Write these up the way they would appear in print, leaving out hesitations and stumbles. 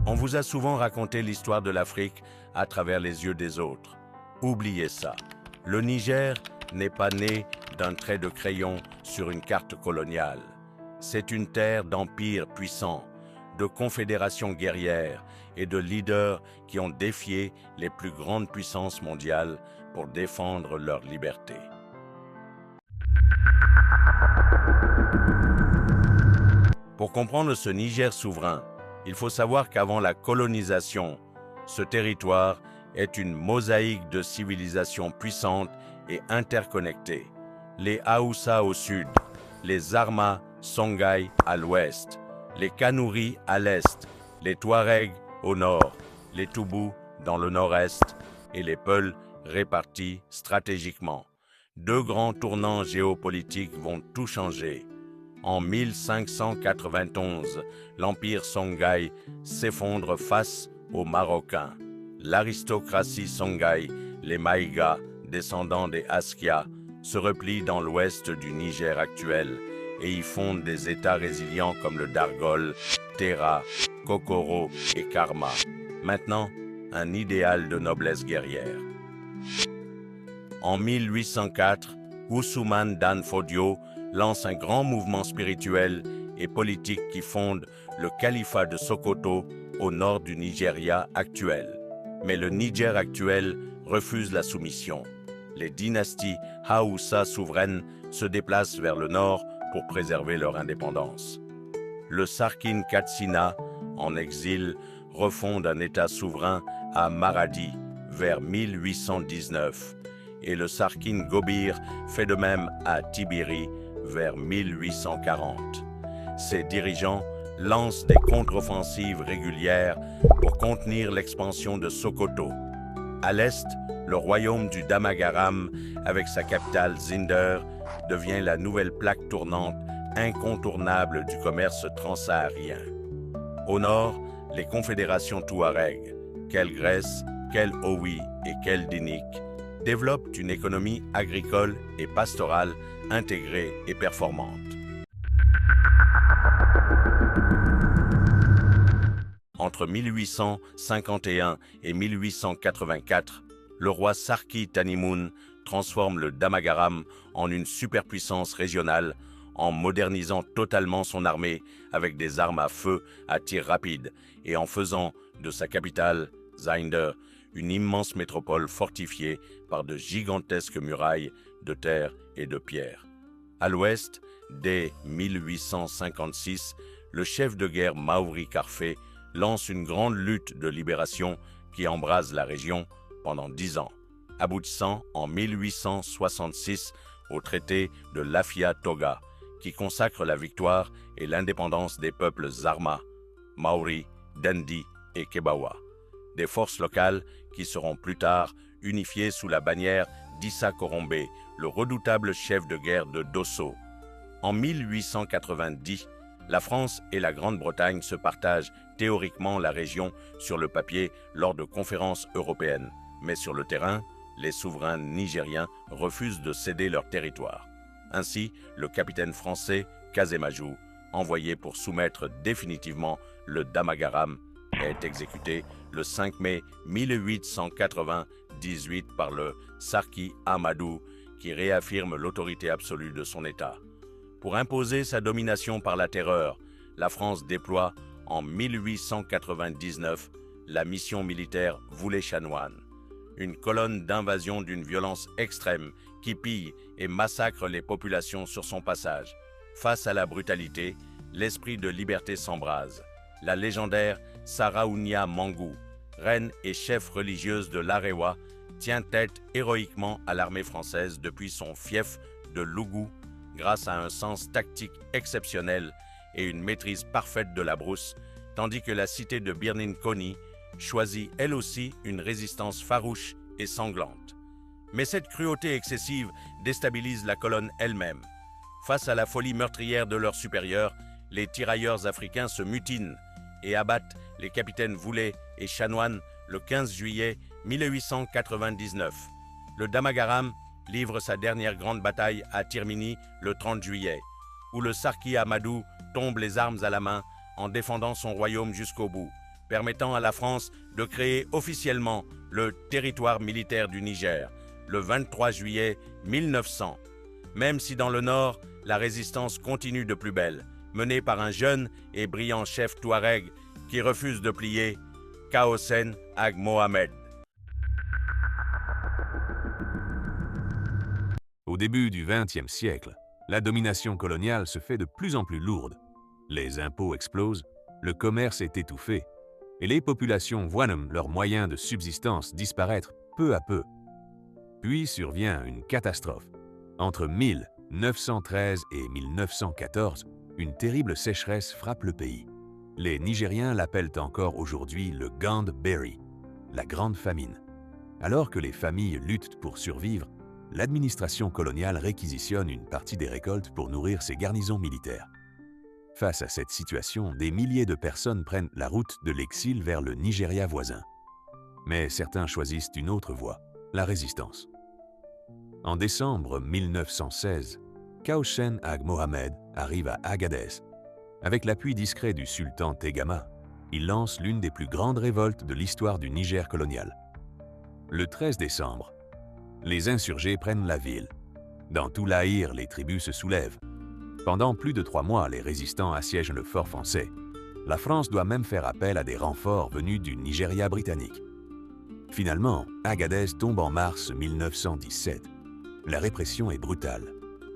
On vous a souvent raconté l'histoire de l'Afrique à travers les yeux des autres. Oubliez ça. Le Niger n'est pas né d'un trait de crayon sur une carte coloniale. C'est une terre d'empires puissants, de confédérations guerrières et de leaders qui ont défié les plus grandes puissances mondiales pour défendre leur liberté. Pour comprendre ce Niger souverain, il faut savoir qu'avant la colonisation, ce territoire est une mosaïque de civilisations puissantes et interconnectées. Les Haoussa au sud, les Zarma Songhai à l'ouest, les Kanouris à l'est, les Touaregs au nord, les Toubous dans le nord-est et les Peuls répartis stratégiquement. Deux grands tournants géopolitiques vont tout changer. En 1591, l'empire Songhai s'effondre face aux Marocains. L'aristocratie Songhai, les Maïgas, descendants des Askia, se replient dans l'ouest du Niger actuel et y fondent des États résilients comme le Dargol, Terra, Kokoro et Karma. Maintenant, un idéal de noblesse guerrière. En 1804, Ousmane Dan Fodio lance un grand mouvement spirituel et politique qui fonde le califat de Sokoto au nord du Nigeria actuel. Mais le Niger actuel refuse la soumission. Les dynasties Haoussa souveraines se déplacent vers le nord pour préserver leur indépendance. Le Sarkin Katsina, en exil, refonde un État souverain à Maradi vers 1819 et le Sarkin Gobir fait de même à Tibiri vers 1840. Ses dirigeants lancent des contre-offensives régulières pour contenir l'expansion de Sokoto. À l'est, le royaume du Damagaram, avec sa capitale Zinder, devient la nouvelle plaque tournante incontournable du commerce transsaharien. Au nord, les confédérations Touareg, Kel Grèce, Kel Owi et Kel Dinik, développent une économie agricole et pastorale intégrée et performante. Entre 1851 et 1884, le roi Sarki Tanimoun transforme le Damagaram en une superpuissance régionale en modernisant totalement son armée avec des armes à feu à tir rapide et en faisant de sa capitale, Zinder, une immense métropole fortifiée par de gigantesques murailles de terre et de pierre. À l'ouest, dès 1856, le chef de guerre Maouri Karfé lance une grande lutte de libération qui embrase la région pendant 10 ans, aboutissant en 1866 au traité de Lafia-Toga, qui consacre la victoire et l'indépendance des peuples Zarma, Maori, Dendi et Kebawa, des forces locales qui seront plus tard unifiées sous la bannière d'Issa Korombe, le redoutable chef de guerre de Dosso. En 1890, la France et la Grande-Bretagne se partagent théoriquement la région sur le papier lors de conférences européennes, mais sur le terrain, les souverains nigériens refusent de céder leur territoire. Ainsi, le capitaine français Kazemajou, envoyé pour soumettre définitivement le Damagaram, est exécuté le 5 mai 1898 par le Sarki Amadou, qui réaffirme l'autorité absolue de son État. Pour imposer sa domination par la terreur, la France déploie en 1899 la mission militaire Voulet-Chanoine, une colonne d'invasion d'une violence extrême qui pille et massacre les populations sur son passage. Face à la brutalité, l'esprit de liberté s'embrase. La légendaire Saraounia Mangou, reine et chef religieuse de l'Arewa, tient tête héroïquement à l'armée française depuis son fief de Lougou, grâce à un sens tactique exceptionnel et une maîtrise parfaite de la brousse, tandis que la cité de Birnin Koni choisit elle aussi une résistance farouche et sanglante. Mais cette cruauté excessive déstabilise la colonne elle-même. Face à la folie meurtrière de leurs supérieurs, les tirailleurs africains se mutinent et abattent les capitaines Voulet et Chanoine le 15 juillet 1899. Le Damagaram livre sa dernière grande bataille à Tirmini le 30 juillet, où le Sarki Amadou tombe les armes à la main en défendant son royaume jusqu'au bout, permettant à la France de créer officiellement le territoire militaire du Niger, le 23 juillet 1900, même si dans le nord, la résistance continue de plus belle, menée par un jeune et brillant chef touareg qui refuse de plier, Kaosen Ag Mohamed. Au début du XXe siècle, la domination coloniale se fait de plus en plus lourde. Les impôts explosent, le commerce est étouffé, et les populations voient leurs moyens de subsistance disparaître peu à peu. Puis survient une catastrophe. Entre 1913 et 1914, une terrible sécheresse frappe le pays. Les Nigériens l'appellent encore aujourd'hui le Gand Berry, la grande famine. Alors que les familles luttent pour survivre, l'administration coloniale réquisitionne une partie des récoltes pour nourrir ses garnisons militaires. Face à cette situation, des milliers de personnes prennent la route de l'exil vers le Nigeria voisin. Mais certains choisissent une autre voie, la résistance. En décembre 1916, Kaosen Ag Mohamed arrive à Agadez. Avec l'appui discret du sultan Tegama, il lance l'une des plus grandes révoltes de l'histoire du Niger colonial. Le 13 décembre, les insurgés prennent la ville. Dans tout l'Aïr, les tribus se soulèvent. Pendant plus de 3 mois, les résistants assiègent le fort français. La France doit même faire appel à des renforts venus du Nigeria britannique. Finalement, Agadez tombe en mars 1917. La répression est brutale.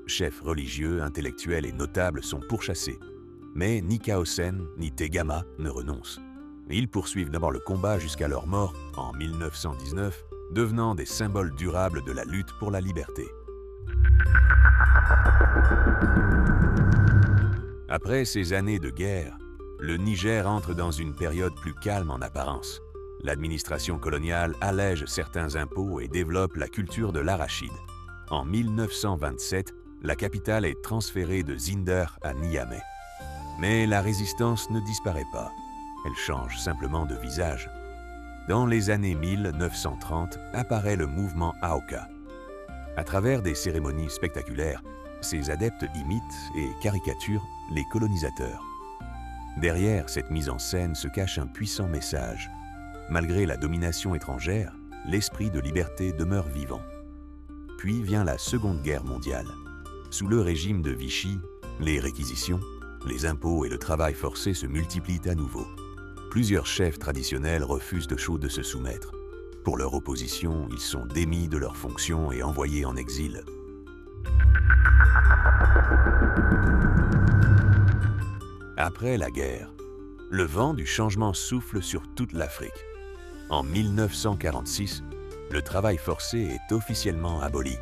Chefs religieux, intellectuels et notables sont pourchassés. Mais ni Kaosen ni Tegama ne renoncent. Ils poursuivent d'abord le combat jusqu'à leur mort en 1919, devenant des symboles durables de la lutte pour la liberté. Après ces années de guerre, le Niger entre dans une période plus calme en apparence. L'administration coloniale allège certains impôts et développe la culture de l'arachide. En 1927, la capitale est transférée de Zinder à Niamey. Mais la résistance ne disparaît pas. Elle change simplement de visage. Dans les années 1930, apparaît le mouvement Aoka. À travers des cérémonies spectaculaires, ses adeptes imitent et caricaturent les colonisateurs. Derrière cette mise en scène se cache un puissant message. Malgré la domination étrangère, l'esprit de liberté demeure vivant. Puis vient la Seconde Guerre mondiale. Sous le régime de Vichy, les réquisitions, les impôts et le travail forcé se multiplient à nouveau. Plusieurs chefs traditionnels refusent de se soumettre. Pour leur opposition, ils sont démis de leurs fonctions et envoyés en exil. Après la guerre, le vent du changement souffle sur toute l'Afrique. En 1946, le travail forcé est officiellement aboli.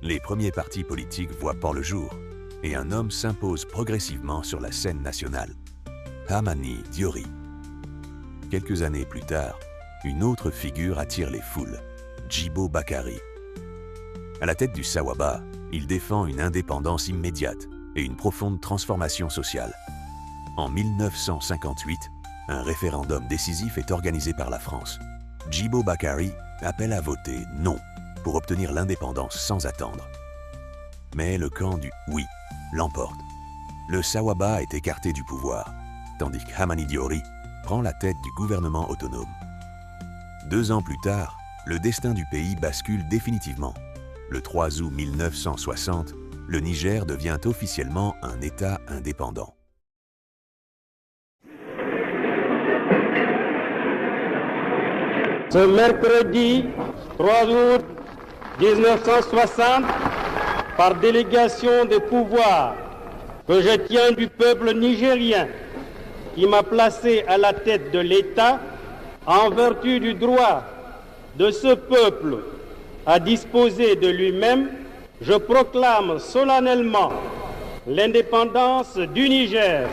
Les premiers partis politiques voient par le jour et un homme s'impose progressivement sur la scène nationale, Hamani Diori. Quelques années plus tard, une autre figure attire les foules, Djibo Bakari. À la tête du Sawaba, il défend une indépendance immédiate et une profonde transformation sociale. En 1958, un référendum décisif est organisé par la France. Djibo Bakari appelle à voter non pour obtenir l'indépendance sans attendre. Mais le camp du « oui » l'emporte. Le Sawaba est écarté du pouvoir, tandis que Hamani Diori prend la tête du gouvernement autonome. 2 ans plus tard, le destin du pays bascule définitivement. Le 3 août 1960, le Niger devient officiellement un État indépendant. Ce mercredi 3 août 1960, par délégation des pouvoirs que je tiens du peuple nigérien, qui m'a placé à la tête de l'État, en vertu du droit de ce peuple à disposer de lui-même, je proclame solennellement l'indépendance du Niger.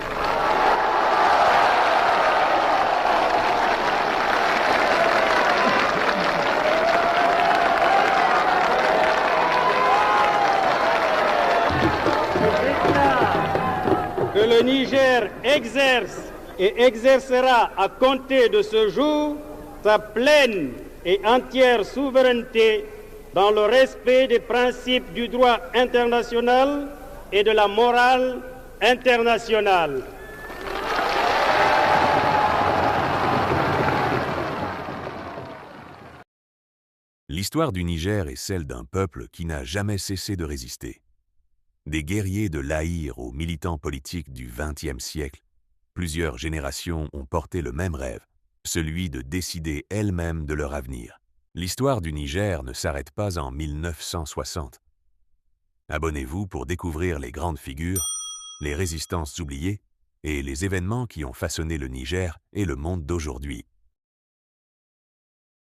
Que le Niger exerce et exercera à compter de ce jour sa pleine et entière souveraineté dans le respect des principes du droit international et de la morale internationale. L'histoire du Niger est celle d'un peuple qui n'a jamais cessé de résister. Des guerriers de l'Aïr aux militants politiques du XXe siècle, plusieurs générations ont porté le même rêve, celui de décider elles-mêmes de leur avenir. L'histoire du Niger ne s'arrête pas en 1960. Abonnez-vous pour découvrir les grandes figures, les résistances oubliées et les événements qui ont façonné le Niger et le monde d'aujourd'hui.